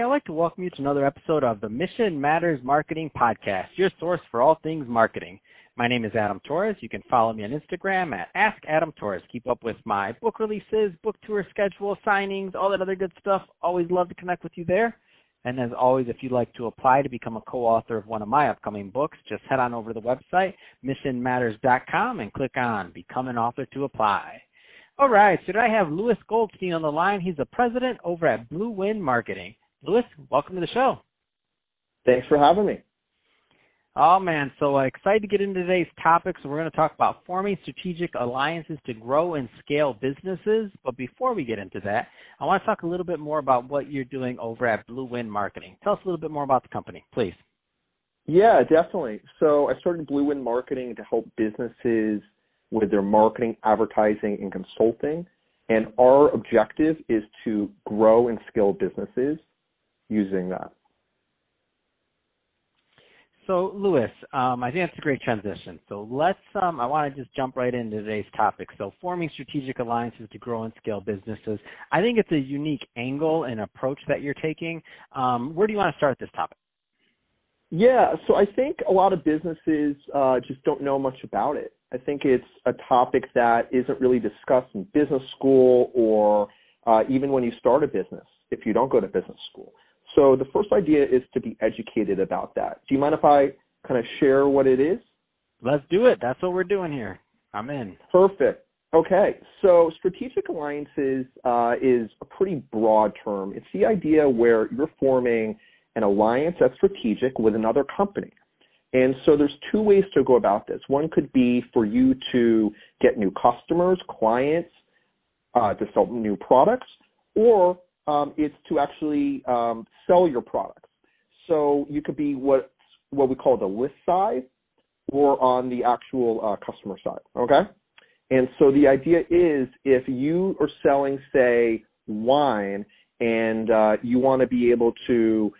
Hey, I'd like to welcome you to another episode of the Mission Matters Marketing Podcast, your source for all things marketing. My name is Adam Torres. You can follow me on Instagram at AskAdamTorres. Keep up with my book releases, book tour schedule, signings, all that other good stuff. Always love to connect with you there. And as always, if you'd like to apply to become a co-author of one of my upcoming books, just head on over to the website, missionmatters.com, and click on Become an Author to apply. All right, so today I have Lewis Goldstein on the line. He's the president over at Blue Wind Marketing. Lewis, welcome to the show. Thanks for having me. Oh, man, so excited to get into today's topic. So we're going to talk about forming strategic alliances to grow and scale businesses. But before we get into that, I want to talk a little bit more about what you're doing over at Blue Wind Marketing. Tell us a little bit more about the company, please. Yeah, definitely. So I started Blue Wind Marketing to help businesses with their marketing, advertising, and consulting. And our objective is to grow and scale businesses using that. So, Lewis, I think that's a great transition. So let's, I want to just jump right into today's topic. So forming strategic alliances to grow and scale businesses. I think it's a unique angle and approach that you're taking. Where do you want to start this topic? Yeah, so I think a lot of businesses just don't know much about it. I think it's a topic that isn't really discussed in business school or even when you start a business, if you don't go to business school. So the first idea is to be educated about that. Do you mind if I kind of share what it is? Let's do it. That's what we're doing here. I'm in. Perfect. Okay. So strategic alliances is a pretty broad term. It's the idea where you're forming an alliance that's strategic with another company. And so there's two ways to go about this. One could be for you to get new customers, clients, to sell new products, or it's to actually sell your products. So you could be what we call the list side or on the actual customer side, okay? And so the idea is if you are selling, say, wine and you want to be able to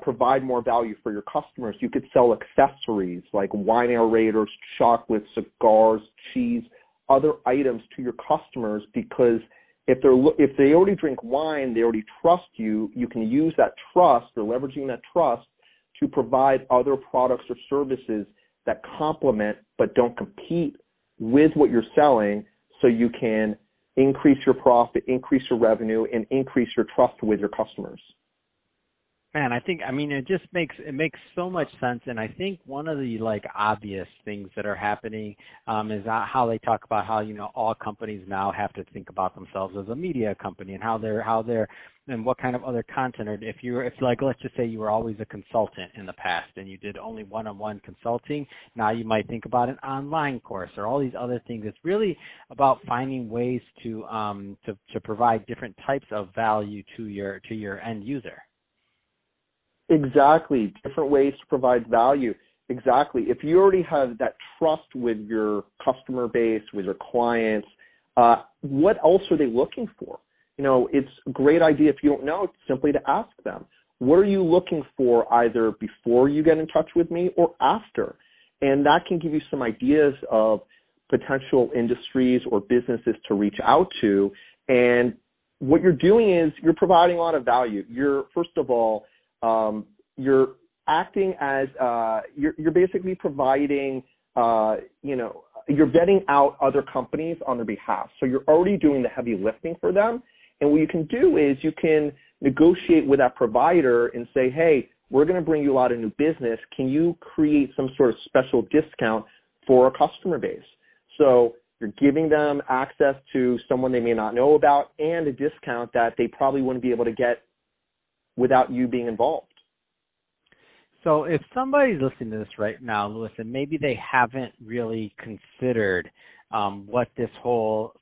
provide more value for your customers, you could sell accessories like wine aerators, chocolates, cigars, cheese, other items to your customers because if they already drink wine, they already trust you, you can use that trust or leveraging that trust to provide other products or services that complement but don't compete with what you're selling so you can increase your profit, increase your revenue, and increase your trust with your customers. Man, it just makes so much sense, and I think one of the obvious things that are happening is how they talk about how all companies now have to think about themselves as a media company and how they're and what kind of other content. Or if let's just say you were always a consultant in the past and you did only one-on-one consulting, now you might think about an online course or all these other things. It's really about finding ways to provide different types of value to your end user. Exactly. Different ways to provide value. Exactly. If you already have that trust with your customer base, with your clients, what else are they looking for? It's a great idea if you don't know, simply to ask them. What are you looking for either before you get in touch with me or after? And that can give you some ideas of potential industries or businesses to reach out to. And what you're doing is you're providing a lot of value. First of all, you're acting as you're basically providing you're vetting out other companies on their behalf. So you're already doing the heavy lifting for them. And what you can do is you can negotiate with that provider and say, hey, we're going to bring you a lot of new business. Can you create some sort of special discount for a customer base? So you're giving them access to someone they may not know about and a discount that they probably wouldn't be able to get without you being involved. So if somebody's listening to this right now, Lewis, and maybe they haven't really considered what this whole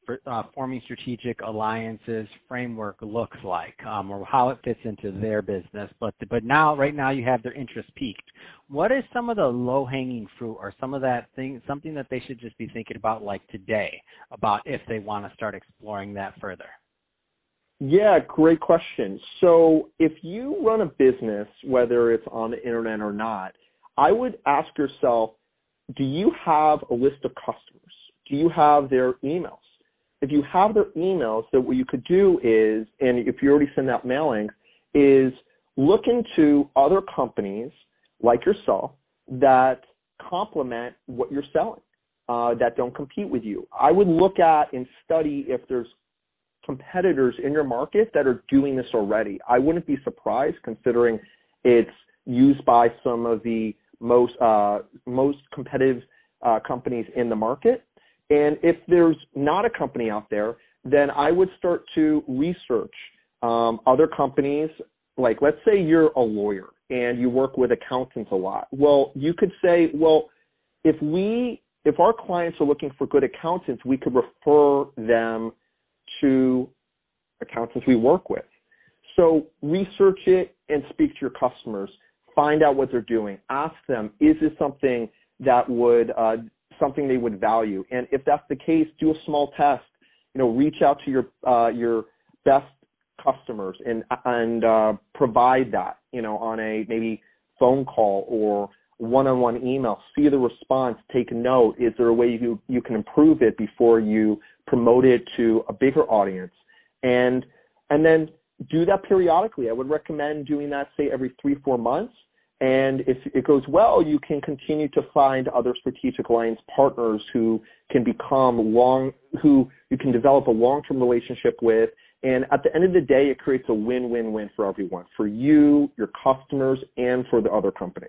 forming strategic alliances framework looks like or how it fits into their business, but right now you have their interest piqued. What is some of the low-hanging fruit or some of that thing, something that they should just be thinking about today about if they want to start exploring that further? Yeah, great question. So if you run a business, whether it's on the internet or not, I would ask yourself, do you have a list of customers? Do you have their emails? If you have their emails, then what you could do is, and if you already send out mailings, is look into other companies like yourself that complement what you're selling, that don't compete with you. I would look at and study if there's competitors in your market that are doing this already. I wouldn't be surprised considering it's used by some of the most competitive companies in the market. And if there's not a company out there, then I would start to research other companies. Like, let's say you're a lawyer and you work with accountants a lot. Well, you could say, well, if our clients are looking for good accountants, we could refer them to accountants we work with. So research it and speak to your customers. Find out what they're doing. Ask them, is this something that would something they would value? And if that's the case, do a small test. Reach out to your best customers and provide that, on a maybe phone call or one-on-one email. See the response. Take note. Is there a way you can improve it before you promote it to a bigger audience? And then do that periodically. I would recommend doing that, say, every 3-4 months. And if it goes well, you can continue to find other strategic alliance partners who you can develop a long-term relationship with. And at the end of the day, it creates a win-win-win for everyone, for you, your customers, and for the other company.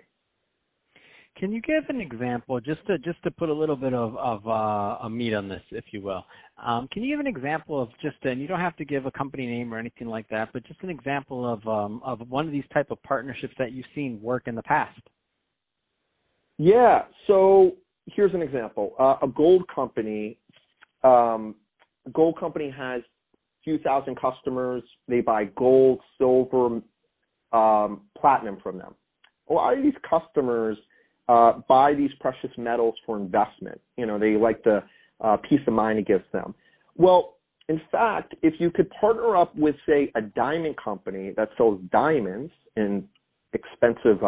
Can you give an example, just to put a little bit of a meat on this, if you will? Can you give an example of and you don't have to give a company name or anything like that, but just an example of one of these type of partnerships that you've seen work in the past? Yeah. So here's an example. A gold company has a few thousand customers. They buy gold, silver, platinum from them. A lot of these customers buy these precious metals for investment. They like the peace of mind it gives them. Well, in fact, if you could partner up with, say, a diamond company that sells diamonds and expensive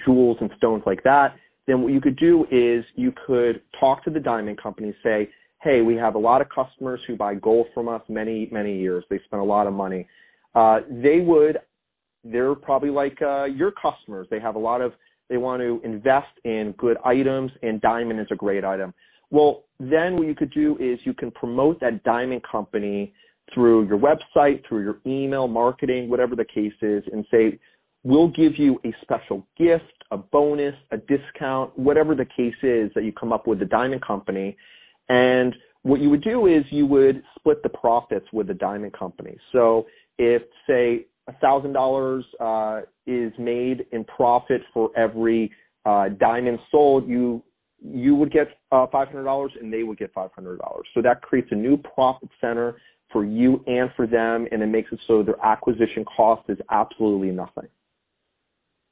jewels and stones like that, then what you could do is you could talk to the diamond company, say, hey, we have a lot of customers who buy gold from us many, many years. They spend a lot of money. They're probably like your customers. They want to invest in good items, and diamond is a great item. Well, then what you could do is you can promote that diamond company through your website, through your email marketing, whatever the case is, and say, we'll give you a special gift, a bonus, a discount, whatever the case is that you come up with the diamond company. And what you would do is you would split the profits with the diamond company. So if, say, $1,000 is made in profit for every diamond sold, you would get $500 and they would get $500. So that creates a new profit center for you and for them, and it makes it so their acquisition cost is absolutely nothing.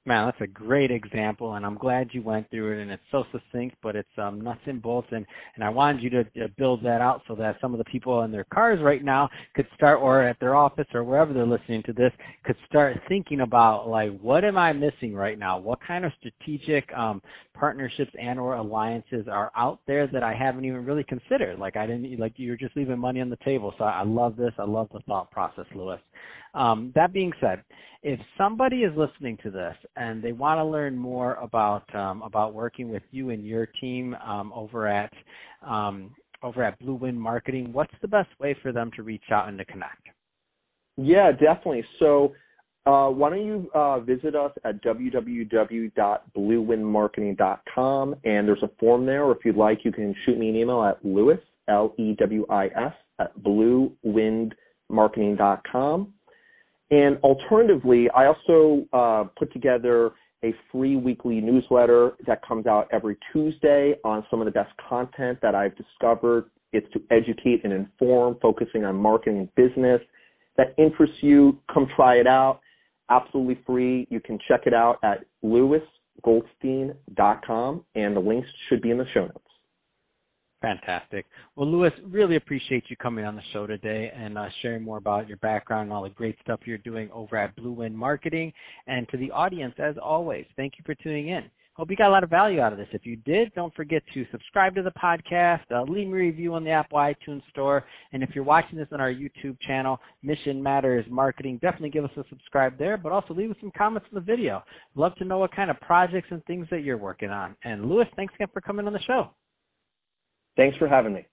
Man, that's a great example, and I'm glad you went through it, and it's so succinct, but it's nuts and bolts, and I wanted you to build that out so that some of the people in their cars right now could start, or at their office or wherever they're listening to this, could start thinking about, like, what am I missing right now? What kind of strategic partnerships and or alliances are out there that I haven't even really considered? Like, you're just leaving money on the table. So I love this. I love the thought process, Lewis. That being said, if somebody is listening to this and they want to learn more about working with you and your team over at Blue Wind Marketing, what's the best way for them to reach out and to connect? Yeah, definitely. So why don't you visit us at www.bluewindmarketing.com, and there's a form there, or if you'd like, you can shoot me an email at Lewis, Lewis, at bluewindmarketing.com. And alternatively, I also put together a free weekly newsletter that comes out every Tuesday on some of the best content that I've discovered. It's to educate and inform, focusing on marketing and business. That interests you, come try it out. Absolutely free. You can check it out at lewisgoldstein.com, and the links should be in the show notes. Fantastic. Well, Lewis, really appreciate you coming on the show today and sharing more about your background and all the great stuff you're doing over at Blue Wind Marketing. And to the audience, as always, thank you for tuning in. Hope you got a lot of value out of this. If you did, don't forget to subscribe to the podcast, leave me a review on the Apple iTunes Store, and if you're watching this on our YouTube channel, Mission Matters Marketing, definitely give us a subscribe there, but also leave us some comments in the video. Love to know what kind of projects and things that you're working on. And Lewis, thanks again for coming on the show. Thanks for having me.